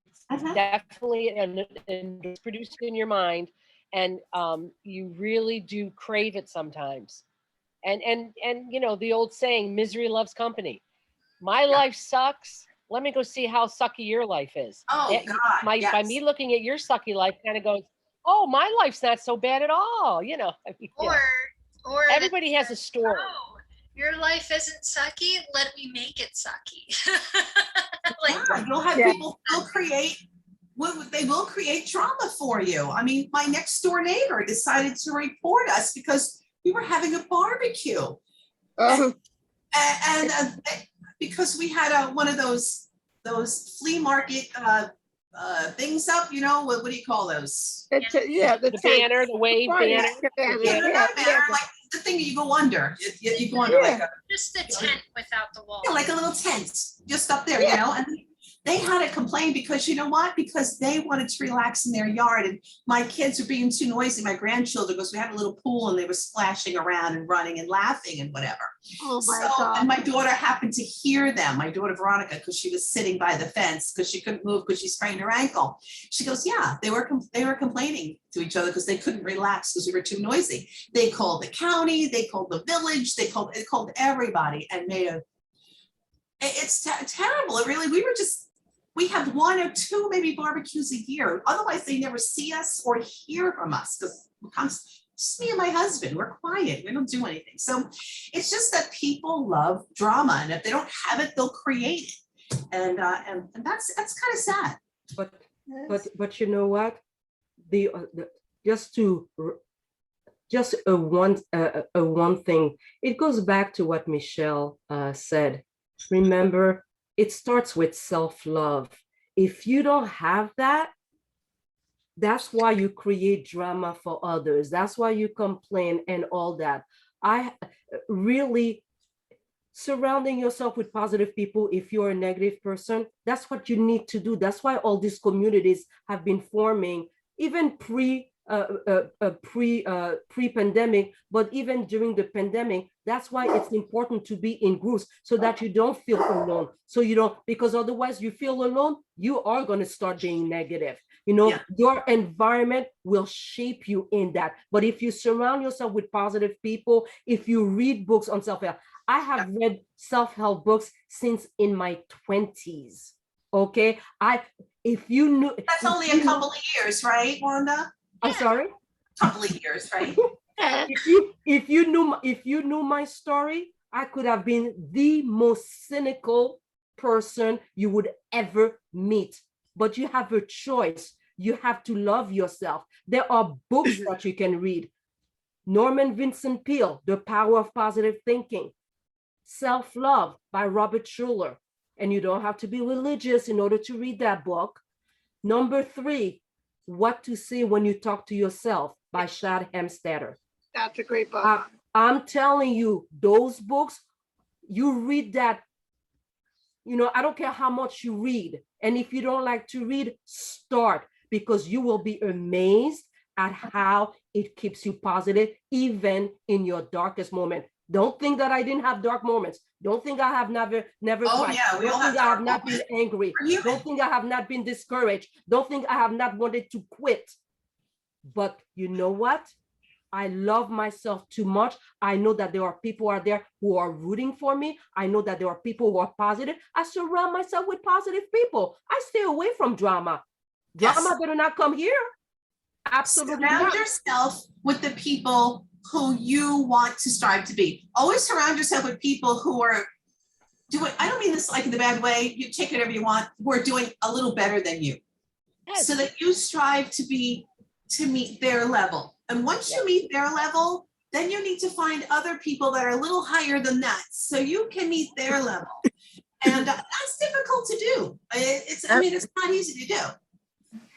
definitely it's produced in your mind, and you really do crave it sometimes. And you know, the old saying, misery loves company. My life sucks. Let me go see how sucky your life is. Oh God, yes. By me looking at your sucky life, kind of goes, oh, my life's not so bad at all. You know, I mean, or everybody has a story. Oh, your life isn't sucky. Let me make it sucky. Like, yeah, you'll have people they will create drama for you. I mean, my next door neighbor decided to report us because we were having a barbecue. And because we had one of those flea market things up, you know, what do you call those? The banner, the wave banner. Like the thing you go under. You go under like just the tent without the wall. Yeah, like a little tent just up there, you know, and they had to complain because, you know what? Because they wanted to relax in their yard, and my kids were being too noisy, my grandchildren, because we had a little pool and they were splashing around and running and laughing and whatever. Oh my God. And my daughter happened to hear them, my daughter Veronica, because she was sitting by the fence because she couldn't move because she sprained her ankle. She goes, yeah, they were complaining to each other because they couldn't relax because we were too noisy. They called the county, they called the village, they called everybody, and it's terrible. It really, we have one or two maybe barbecues a year. Otherwise, they never see us or hear from us because Just me and my husband, we're quiet, we don't do anything. So it's just that people love drama, and if they don't have it, they'll create it. And that's kind of sad. But you know what? The just a one thing. It goes back to what Michele said. Remember, it starts with self-love. If you don't have that, that's why you create drama for others. That's why you complain and all that. I really surrounding yourself with positive people. If you're a negative person, that's what you need to do. That's why all these communities have been forming, even pre-pandemic, but even during the pandemic. That's why it's important to be in groups, so that you don't feel alone. So you don't, because otherwise you feel alone, you are going to start being negative. You know, your environment will shape you in that. But if you surround yourself with positive people, if you read books on self-help, I have read self-help books since in my 20s. Okay. If you knew, that's only a couple of years, right, Wanda? I'm sorry? Couple of years, right? if you knew my story, I could have been the most cynical person you would ever meet. But you have a choice. You have to love yourself. There are books that you can read. Norman Vincent Peale, The Power of Positive Thinking. Self-Love by Robert Schuller. And you don't have to be religious in order to read that book. Number 3, What to Say When You Talk to Yourself by Shad Hemstetter. That's a great book. I'm telling you, those books, you read that, you know, I don't care how much you read. And if you don't like to read, start, because you will be amazed at how it keeps you positive, even in your darkest moment. Don't think that I didn't have dark moments. Don't think I have never cried. Yeah, we all Don't think I have not moments. been angry. Don't think I have not been discouraged. Don't think I have not wanted to quit. But you know what? I love myself too much. I know that there are people out there who are rooting for me. I know that there are people who are positive. I surround myself with positive people. I stay away from drama. Drama better not come here. Absolutely surround not. yourself with the people who you want to strive to be. Always surround yourself with people who are doing, I don't mean this like in the bad way, you take whatever you want, who are doing a little better than you. So that you strive to meet their level. And once you meet their level, then you need to find other people that are a little higher than that, so you can meet their level. And that's difficult to do. I mean, it's not easy to do.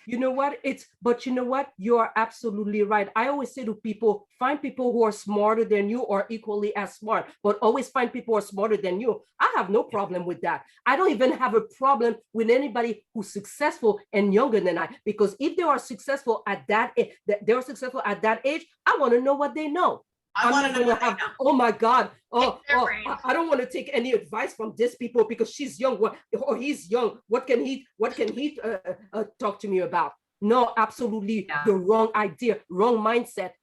You know what? But you know what? You are absolutely right. I always say to people, find people who are smarter than you or equally as smart, but always find people who are smarter than you. I have no problem with that. I don't even have a problem with anybody who's successful and younger than I, because if they are successful at that age, I want to know what they know. I want to know what they know. Oh my God. I don't want to take any advice from these people because she's young or he's young. What can he talk to me about? No, absolutely the wrong idea, wrong mindset.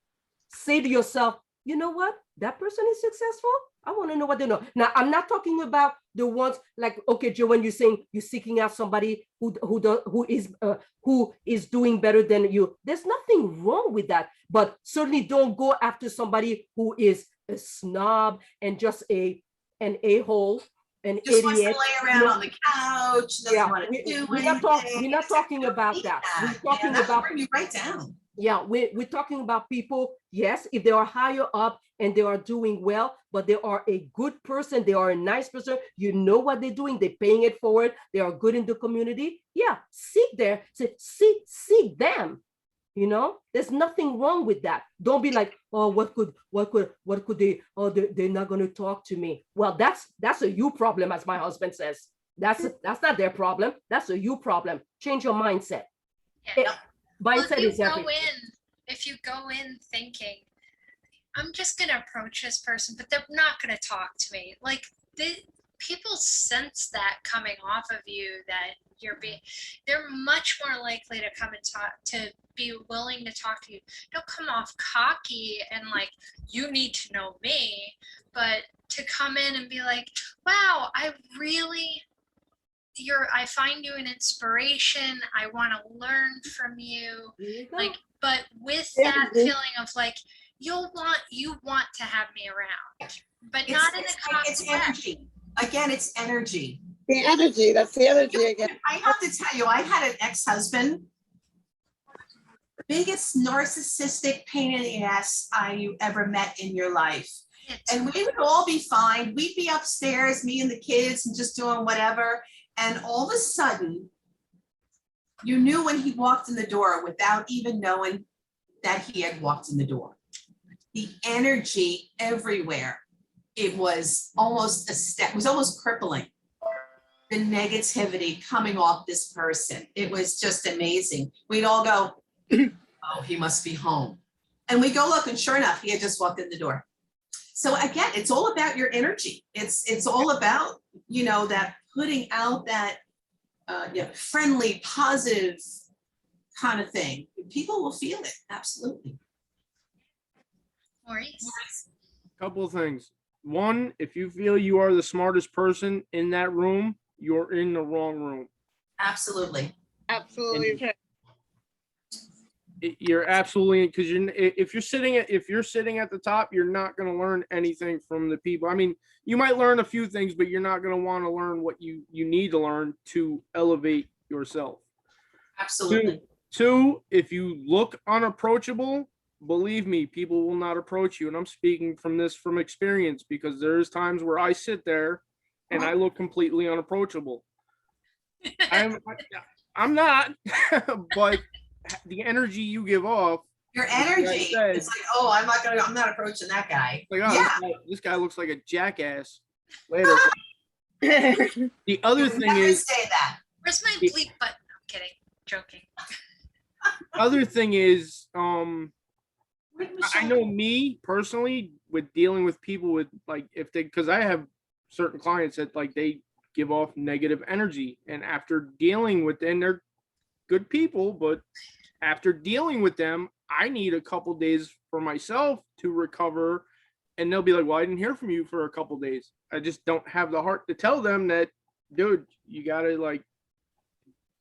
Say to yourself, you know what? That person is successful. I want to know what they know. Now, I'm not talking about the ones like, okay, Joe, when you're saying you're seeking out somebody who is doing better than you. There's nothing wrong with that, but certainly don't go after somebody who is a snob and just an a-hole, an just idiot. wants to lay around on the couch. We're not talking about that. We're talking about bring you right down. Yeah, we're talking about people, yes, if they are higher up and they are doing well, but they are a good person, they are a nice person, you know what they're doing, they're paying it forward, they are good in the community. Yeah, seek them. You know, there's nothing wrong with that. Don't be like, oh, what could they, oh, they're not going to talk to me. Well, that's a you problem, as my husband says. That's not their problem. That's a you problem. Change your mindset. Yeah. Mindset is everything. If you go in thinking, I'm just going to approach this person, but they're not going to talk to me. Like, people sense that coming off of you, that they're much more likely to come and talk, to be willing to talk to you. Don't come off cocky and like, you need to know me, but to come in and be like, wow, I find you an inspiration. I want to learn from you. Like, but with that feeling of like, you want to have me around, but It's, not in it's, a like, it's cocky way. energy. Again, it's energy. The energy, that's the energy again. I have to tell you, I had an ex-husband, biggest narcissistic pain in the ass you ever met in your life. And we would all be fine. We'd be upstairs, me and the kids, and just doing whatever. And all of a sudden, you knew when he walked in the door without even knowing that he had walked in the door. The energy everywhere. It was almost it was almost crippling. The negativity coming off this person. It was just amazing. We'd all go, oh, he must be home. And we go look, and sure enough, he had just walked in the door. So again, it's all about your energy. It's all about, you know, that putting out that friendly, positive kind of thing. People will feel it. Absolutely. Maurice? Couple of things. One, if you feel you are the smartest person in that room, you're in the wrong room. Absolutely. Absolutely. You're absolutely, because if you're sitting at the top, you're not going to learn anything from the people. I mean, you might learn a few things, but you're not going to want to learn what you need to learn to elevate yourself. Absolutely. Two, if you look unapproachable, believe me, people will not approach you. And I'm speaking from experience, because there's times where I sit there and I look completely unapproachable. I'm not, but the energy you give off. Your energy. It's like, oh, I'm not approaching that guy. Like, oh, yeah. This guy looks like a jackass. Later. The other thing is, say that. Where's my bleep button? I'm kidding. Joking. Other thing is, I know me personally with dealing with people with because I have certain clients that they give off negative energy, and after dealing with them, they're good people, but after dealing with them, I need a couple days for myself to recover. And they'll be like, well, I didn't hear from you for a couple days. I just don't have the heart to tell them that, dude, you gotta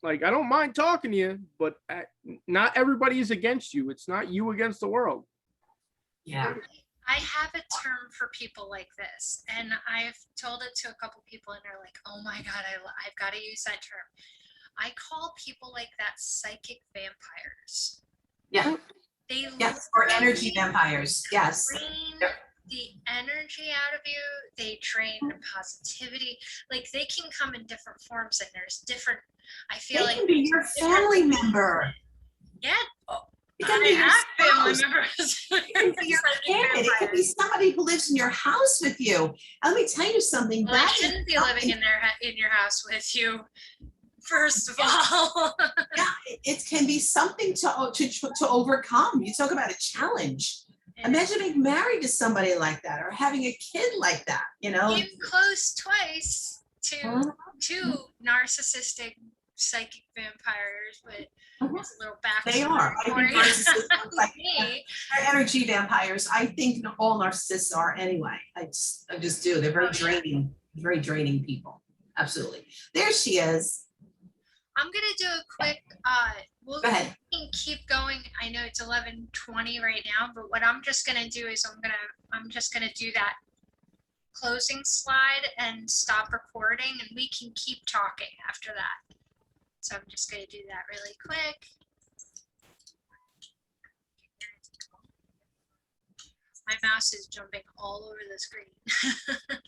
I don't mind talking to you, but not everybody is against you. It's not you against the world. Yeah. I have a term for people like this, and I've told it to a couple people, and they're like, oh my God, I've got to use that term. I call people like that psychic vampires. Yeah. They or energy vampires. Yes. Drain the energy out of you. They drain the positivity. Like, they can come in different forms, and there's different. I feel they like can be your family member. Yeah. It can be your family spouse. members. It can be your kid. It could be somebody who lives in your house with you. And let me tell you something. Well, I shouldn't be living in your house with you. First of all, yeah, it can be something to overcome. You talk about a challenge. Imagine being married to somebody like that, or having a kid like that. You know, came close twice to two narcissistic psychic vampires, but it's a little back. They are. I think narcissists they're energy vampires. I think all narcissists are anyway. I just do. They're very draining people. Absolutely. There she is. I'm gonna do a quick. Go ahead. We can keep going. I know it's 11:20 right now, but what I'm just gonna do is I'm just gonna do that closing slide and stop recording, and we can keep talking after that. So I'm just gonna do that really quick. My mouse is jumping all over the screen.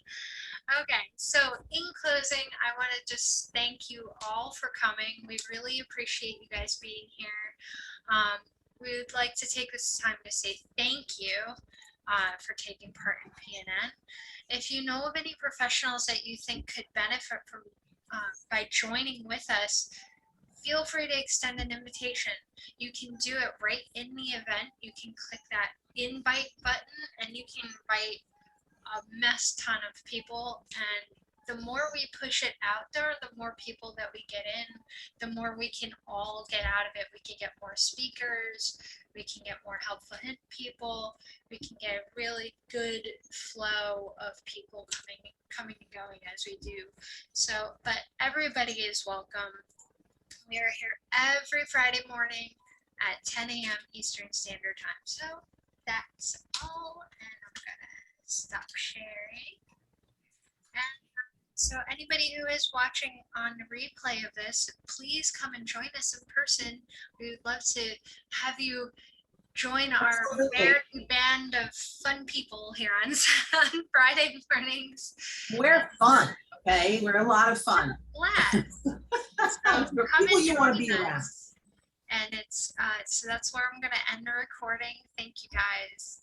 Okay, so in closing, I want to just thank you all for coming. We really appreciate you guys being here. We would like to take this time to say thank you for taking part in PNN. If you know of any professionals that you think could benefit from by joining with us, feel free to extend an invitation. You can do it right in the event. You can click that invite button, and you can invite a mess ton of people, and the more we push it out there, the more people that we get in, the more we can all get out of it. We can get more speakers, we can get more helpful hint people, we can get a really good flow of people coming and going as we do. So, but everybody is welcome. We are here every Friday morning at 10 a.m. Eastern Standard Time. So that's all, and I'm gonna stop sharing. And so anybody who is watching on the replay of this, please come and join us in person. We would love to have you join our Absolutely. merry band of fun people here on, on Friday mornings. We're fun, okay? We're a lot of fun. Glad. So We're come people and you want to join be around. us. And it's so that's where I'm gonna end the recording. Thank you guys.